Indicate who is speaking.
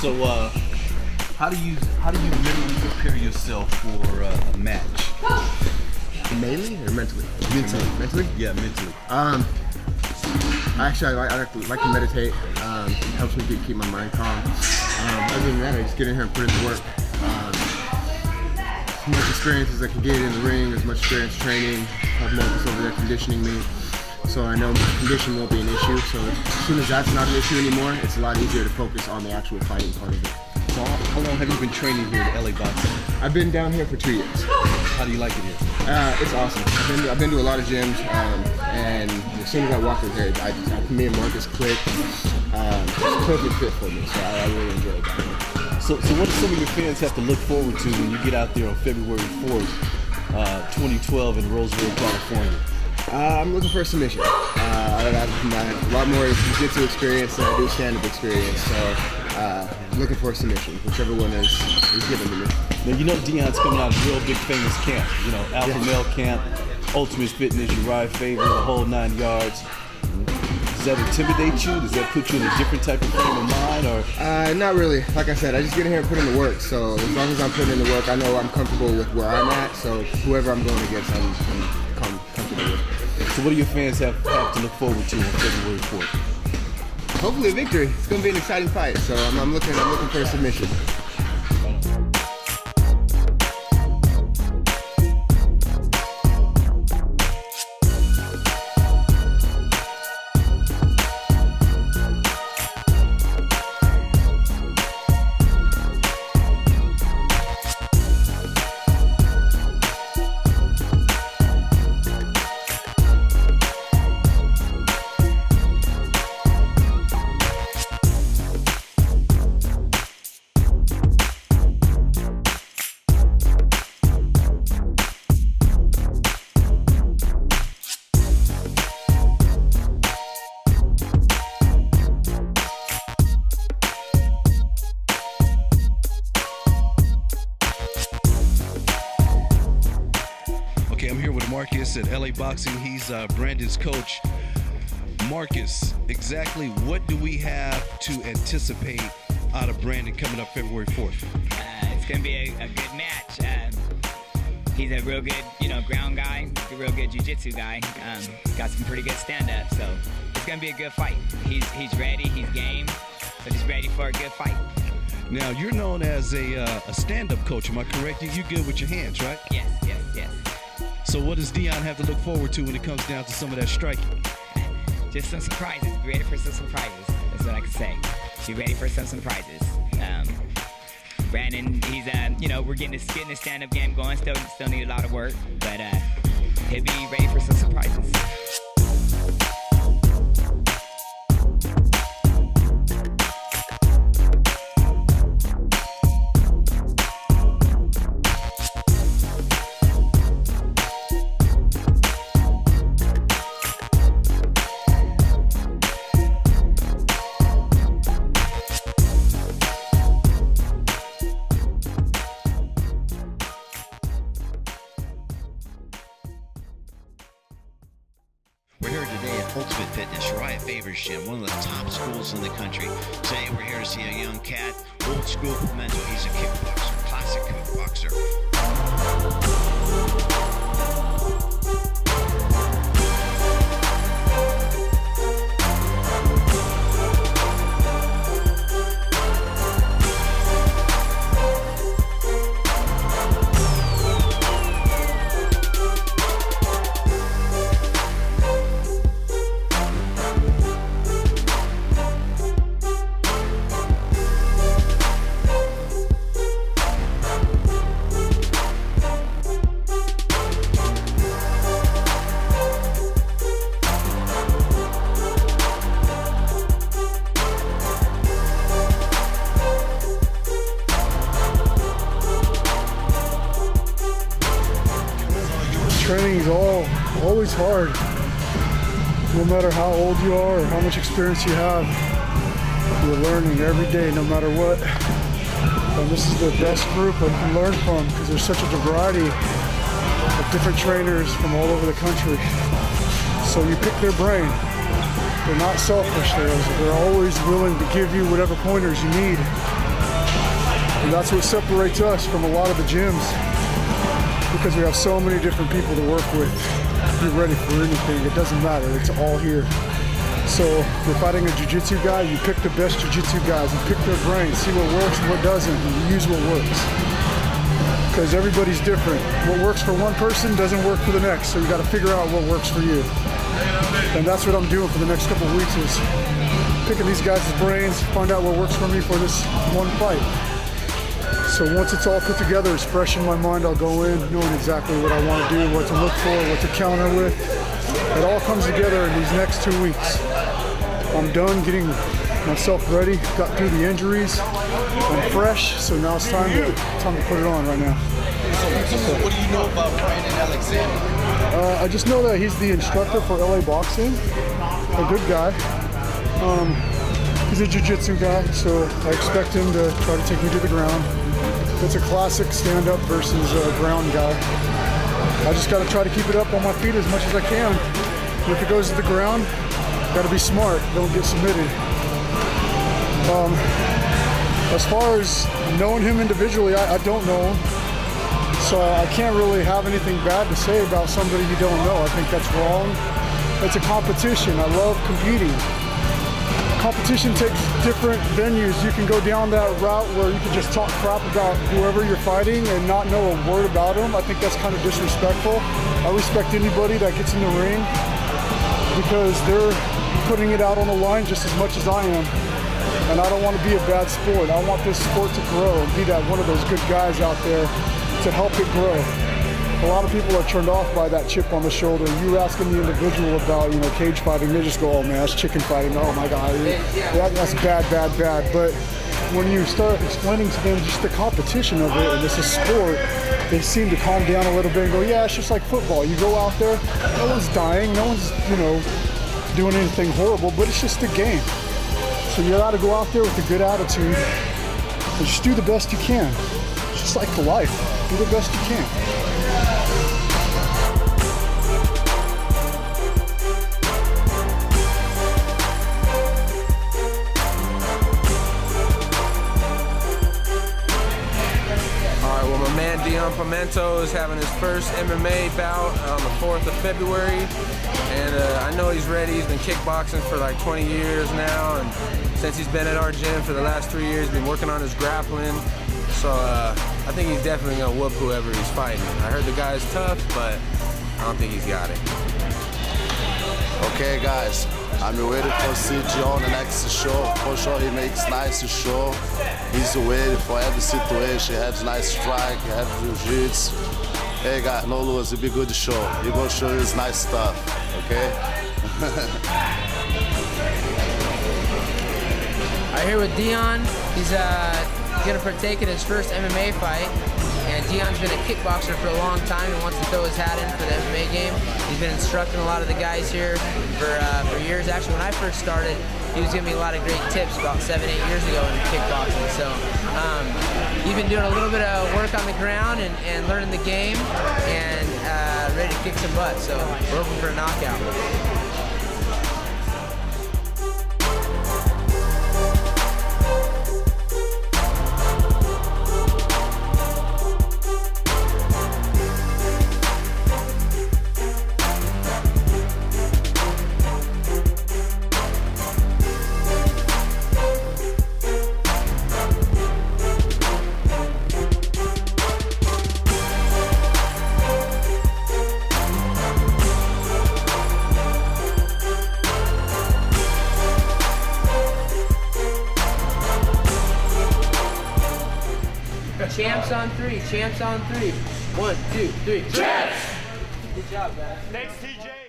Speaker 1: So, how do you mentally prepare yourself for a match?
Speaker 2: Mainly or mentally?
Speaker 1: Mentally? Yeah, mentally.
Speaker 2: Actually, I like to meditate. Helps me keep my mind calm. Other than that, I just get in here and put in the work. As much experience as I can get in the ring, as much experience training. I've Marcus over there conditioning me, so I know my condition won't be an issue. So as soon as that's not an issue anymore, it's a lot easier to focus on the actual fighting part of it.
Speaker 1: So how long have you been training here at LA Boxing?
Speaker 2: I've been down here for 2 years.
Speaker 1: How do you like it here?
Speaker 2: It's awesome. I've been to a lot of gyms, and as soon as I walked in here, me and Marcus clicked. It's a perfect fit for me, so I really enjoy it down here.
Speaker 1: So what do some of your fans have to look forward to when you get out there on February 4th, 2012 in Roseville, California?
Speaker 2: I'm looking for a submission. I have a lot more jiu-jitsu experience than I do stand-up experience, so looking for a submission, whichever one is given to me.
Speaker 1: Now, you know Deion's coming out of a real big famous camp, you know, Alpha Male Camp, Ultimate Fitness, Uriah Faber, the whole 9 yards. Does that intimidate you? Does that put you in a different type of frame of mind? Or?
Speaker 2: Not really. Like I said, I just get in here and put in the work. So as long as I'm putting in the work, I know I'm comfortable with where I'm at. So whoever I'm going against, I'm comfortable with.
Speaker 1: So what do your fans have to look forward to on February 4th?
Speaker 2: Hopefully a victory. It's going to be an exciting fight. So I'm looking for a submission.
Speaker 1: I'm here with Marcus at LA Boxing. He's Brandon's coach. Marcus, exactly what do we have to anticipate out of Brandon coming up February 4th?
Speaker 3: It's going to be a good match. He's a real good, ground guy, a real good jiu-jitsu guy. Got some pretty good stand-up, so it's going to be a good fight. He's ready, he's game, so he's ready for a good fight.
Speaker 1: Now, you're known as a stand-up coach, am I correct? You're good with your hands, right?
Speaker 3: Yes.
Speaker 1: So what does Deion have to look forward to when it comes down to some of that striking?
Speaker 3: Just some surprises. Be ready for some surprises. That's what I can say. Be ready for some surprises. Brandon, he's we're getting the stand-up game going. Still need a lot of work, but he'll be ready for some surprises.
Speaker 4: We're here today at Ultimate Fitness, Uriah Faber's gym, one of the top schools in the country. Today we're here to see a young cat, old school Paminto. He's a kickboxer, classic kickboxer.
Speaker 5: Training is always hard, no matter how old you are or how much experience you have. You're learning every day, no matter what. And this is the best group I can learn from because there's such a variety of different trainers from all over the country. So you pick their brain. They're not selfish. They're always willing to give you whatever pointers you need. And that's what separates us from a lot of the gyms, because we have so many different people to work with. Be ready for anything, it doesn't matter, it's all here. So if you're fighting a jiu-jitsu guy, you pick the best jiu-jitsu guys and pick their brains, see what works and what doesn't, and you use what works. Because everybody's different. What works for one person doesn't work for the next, so you got to figure out what works for you. And that's what I'm doing for the next couple of weeks, is picking these guys' brains, find out what works for me for this one fight. So once it's all put together, it's fresh in my mind, I'll go in knowing exactly what I want to do, what to look for, what to counter with. It all comes together in these next 2 weeks. I'm done getting myself ready, got through the injuries, I'm fresh, so now it's time to put it on right now.
Speaker 1: So what do you know about Brandon Alexander?
Speaker 5: I just know that he's the instructor for LA Boxing, a good guy. He's a jiu-jitsu guy, so I expect him to try to take me to the ground. It's a classic stand-up versus ground guy. I just got to try to keep it up on my feet as much as I can. And if it goes to the ground, got to be smart, don't get submitted. As far as knowing him individually, I don't know him. So I can't really have anything bad to say about somebody you don't know. I think that's wrong. It's a competition. I love competing. Competition takes different venues. You can go down that route where you can just talk crap about whoever you're fighting and not know a word about them. I think that's kind of disrespectful. I respect anybody that gets in the ring because they're putting it out on the line just as much as I am. And I don't want to be a bad sport. I want this sport to grow and be that one of those good guys out there to help it grow. A lot of people are turned off by that chip on the shoulder. You asking the individual about, you know, cage fighting, they just go, oh man, that's chicken fighting. Oh my God, that's bad, bad, bad. But when you start explaining to them just the competition of it and it's a sport, they seem to calm down a little bit and go, yeah, it's just like football. You go out there, no one's dying, no one's, you know, doing anything horrible, but it's just a game. So you got to go out there with a good attitude and just do the best you can. It's just like life. Do the best you can.
Speaker 6: Paminto is having his first MMA bout on the 4th of February, and I know he's ready. He's been kickboxing for like 20 years now, and since he's been at our gym for the last 3 years, been working on his grappling. So I think he's definitely gonna whoop whoever he's fighting. I heard the guy's tough, but I don't think he's got it.
Speaker 7: Okay, guys, I'm ready for CG on the next show. For sure, he makes nice show. He's ready for every situation. He has nice strike, he has jiu-jitsu. Hey, guys, no lose. It'll be good show. He gonna show you his nice stuff. Okay.
Speaker 8: I'm here with Dion. He's gonna partake in his first MMA fight. And Dion's been a kickboxer for a long time and wants to throw his hat in for the MMA game. He's been instructing a lot of the guys here for years. Actually, when I first started, he was giving me a lot of great tips about 7-8 years ago in kickboxing. So he's been doing a little bit of work on the ground and learning the game and ready to kick some butt. So we're hoping for a knockout. Champs on three, champs on three. 1, 2, 3. Champs! Good job, guys.
Speaker 9: Thanks, TJ.